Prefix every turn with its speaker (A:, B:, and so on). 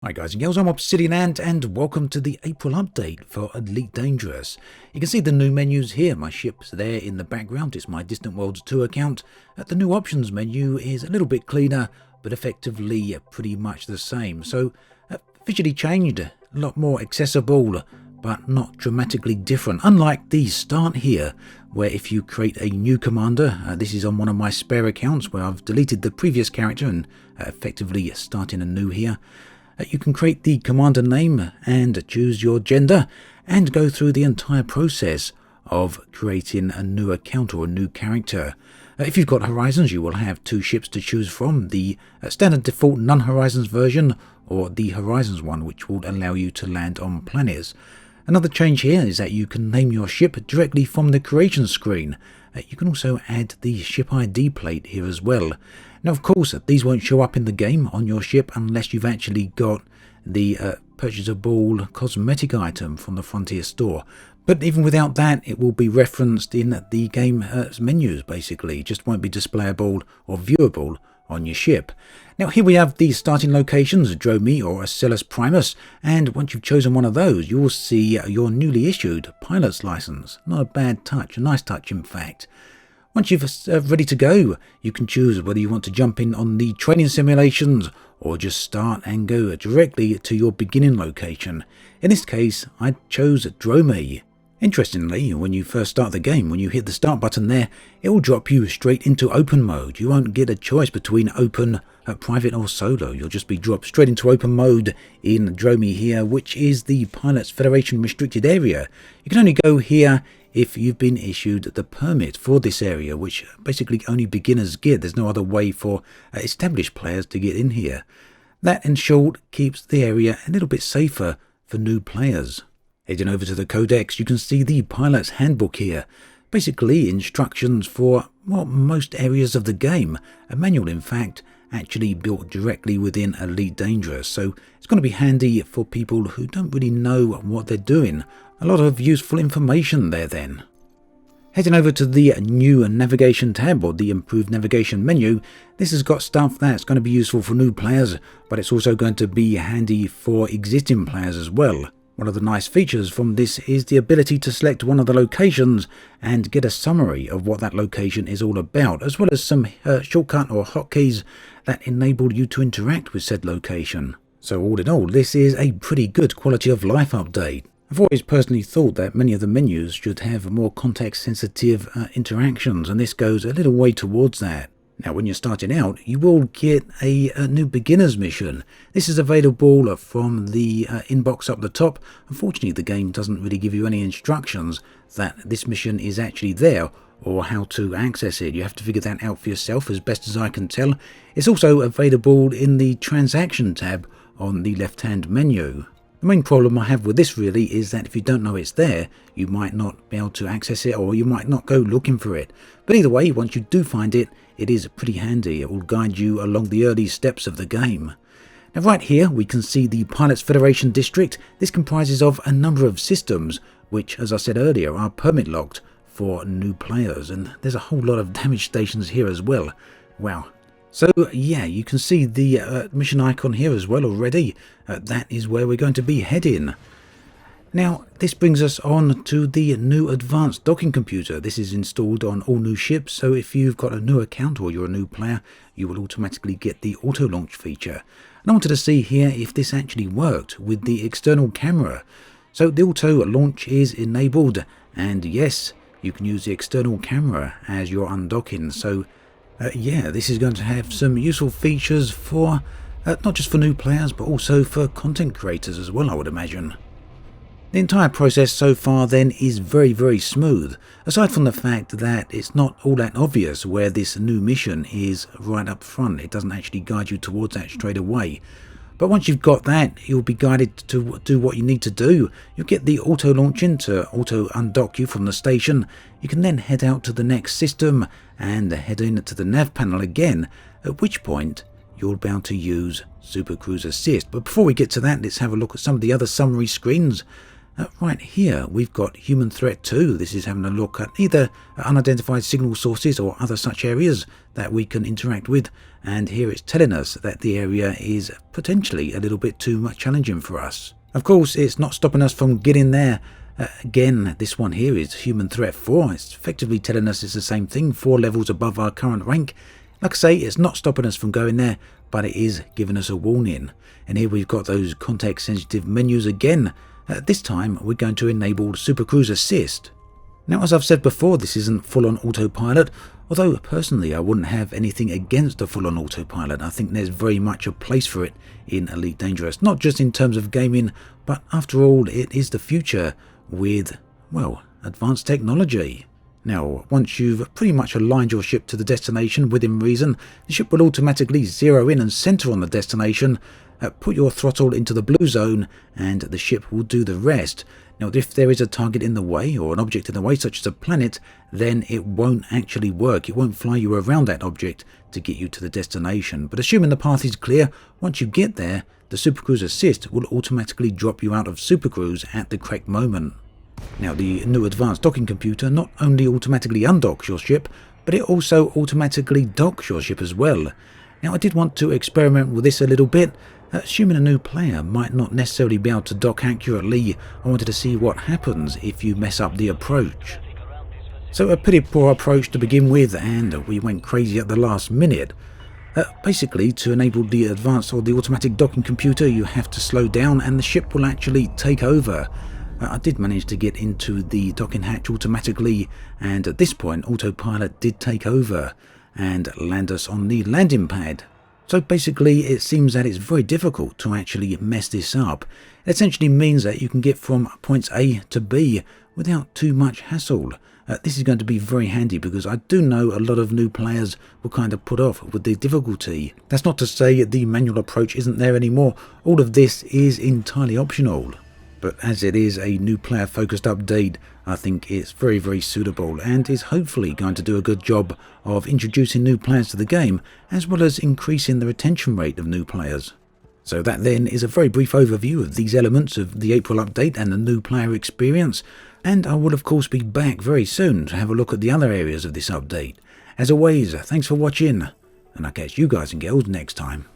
A: Hi guys and girls, I'm Obsidian Ant and welcome to the April update for Elite Dangerous. You can see the new menus here, my ship's there in the background, it's my Distant Worlds 2 account. The new options menu is a little bit cleaner, but effectively pretty much the same. So visually changed, a lot more accessible, but not dramatically different. Unlike the start here, where if you create a new commander, this is on one of my spare accounts where I've deleted the previous character and effectively starting anew here. You can create the commander name and choose your gender and go through the entire process of creating a new account or a new character. If you've got Horizons, you will have two ships to choose from, the standard default non-Horizons version or the Horizons one, which will allow you to land on planets. Another change here is that you can name your ship directly from the creation screen. You can also add the ship ID plate here as well. Now of course these won't show up in the game on your ship unless you've actually got the purchasable cosmetic item from the Frontier store. But even without that, it will be referenced in the game menus basically. It just won't be displayable or viewable on your ship. Now here we have the starting locations, Dromi or Acellus Primus, and once you've chosen one of those you will see your newly issued pilot's license. Not a bad touch, a nice touch in fact. Once you're ready to go, you can choose whether you want to jump in on the training simulations or just start and go directly to your beginning location. In this case, I chose Dromi. Interestingly, when you first start the game, when you hit the start button there, it will drop you straight into open mode. You won't get a choice between open, private or solo. You'll just be dropped straight into open mode in Dromi here, which is the Pilots Federation restricted area. You can only go here if you've been issued the permit for this area, which basically only beginners get. There's no other way for established players to get in here. That, in short, keeps the area a little bit safer for new players. Heading over to the Codex, you can see the Pilot's Handbook here. Basically instructions for, well, most areas of the game. A manual, in fact, actually built directly within Elite Dangerous. So it's going to be handy for people who don't really know what they're doing. A lot of useful information there then. Heading over to the new navigation tab or the improved navigation menu, this has got stuff that's going to be useful for new players, but it's also going to be handy for existing players as well. One of the nice features from this is the ability to select one of the locations and get a summary of what that location is all about, as well as some shortcut or hotkeys that enable you to interact with said location. So all in all, this is a pretty good quality of life update. I've always personally thought that many of the menus should have more context-sensitive interactions, and this goes a little way towards that. Now, when you're starting out, you will get a new beginner's mission. This is available from the inbox up the top. Unfortunately, the game doesn't really give you any instructions that this mission is actually there or how to access it. You have to figure that out for yourself as best as I can tell. It's also available in the transaction tab on the left-hand menu. The main problem I have with this really is that if you don't know it's there, you might not be able to access it or you might not go looking for it. But either way, once you do find it, it is pretty handy. It will guide you along the early steps of the game. Now right here we can see the Pilots Federation district. This comprises of a number of systems which, as I said earlier, are permit locked for new players, and there's a whole lot of damage stations here as well. Wow. So yeah, you can see the mission icon here as well already. That is where we're going to be heading. Now this brings us on to the new advanced docking computer. This is installed on all new ships, so if you've got a new account or you're a new player, you will automatically get the auto launch feature. And I wanted to see here if this actually worked with the external camera. So the auto launch is enabled, and yes, you can use the external camera as you're undocking. So yeah, this is going to have some useful features for not just for new players but also for content creators as well, I would imagine. The entire process so far then is very smooth, aside from the fact that it's not all that obvious where this new mission is right up front. It doesn't actually guide you towards that straight away. But once you've got that, you'll be guided to do what you need to do. You'll get the auto launch in to auto undock you from the station. You can then head out to the next system and head in to the nav panel again, at which point you'll be able to use Supercruise Assist. But before we get to that, let's have a look at some of the other summary screens. Right here, we've got Human Threat 2. This is having a look at either unidentified signal sources or other such areas that we can interact with. And here it's telling us that the area is potentially a little bit too much challenging for us. Of course, it's not stopping us from getting there. Again, this one here is Human Threat 4. It's effectively telling us it's the same thing, 4 levels above our current rank. Like I say, it's not stopping us from going there, but it is giving us a warning. And here we've got those context-sensitive menus again. This time, we're going to enable Supercruise Assist. Now, as I've said before, this isn't full-on autopilot, although personally I wouldn't have anything against a full-on autopilot. I think there's very much a place for it in Elite Dangerous, not just in terms of gaming, but after all, it is the future with, well, advanced technology. Now, once you've pretty much aligned your ship to the destination within reason, the ship will automatically zero in and center on the destination, put your throttle into the blue zone, and the ship will do the rest. Now, if there is a target in the way or an object in the way, such as a planet, then it won't actually work. It won't fly you around that object to get you to the destination. But assuming the path is clear, once you get there, the Supercruise Assist will automatically drop you out of Supercruise at the correct moment. Now, the new advanced docking computer not only automatically undocks your ship, but it also automatically docks your ship as well. Now, I did want to experiment with this a little bit. Assuming a new player might not necessarily be able to dock accurately, I wanted to see what happens if you mess up the approach. So a pretty poor approach to begin with, and we went crazy at the last minute. Basically, to enable the advanced or the automatic docking computer, you have to slow down and the ship will actually take over. I did manage to get into the docking hatch automatically, and at this point autopilot did take over and land us on the landing pad. So basically it seems that it's very difficult to actually mess this up. It essentially means that you can get from points A to B without too much hassle. This is going to be very handy because I do know a lot of new players will kind of put off with the difficulty. That's not to say the manual approach isn't there anymore. All of this is entirely optional. But as it is a new player focused update, I think it's very, very suitable and is hopefully going to do a good job of introducing new players to the game, as well as increasing the retention rate of new players. So that then is a very brief overview of these elements of the April update and the new player experience, and I will of course be back very soon to have a look at the other areas of this update. As always, thanks for watching, and I'll catch you guys and girls next time.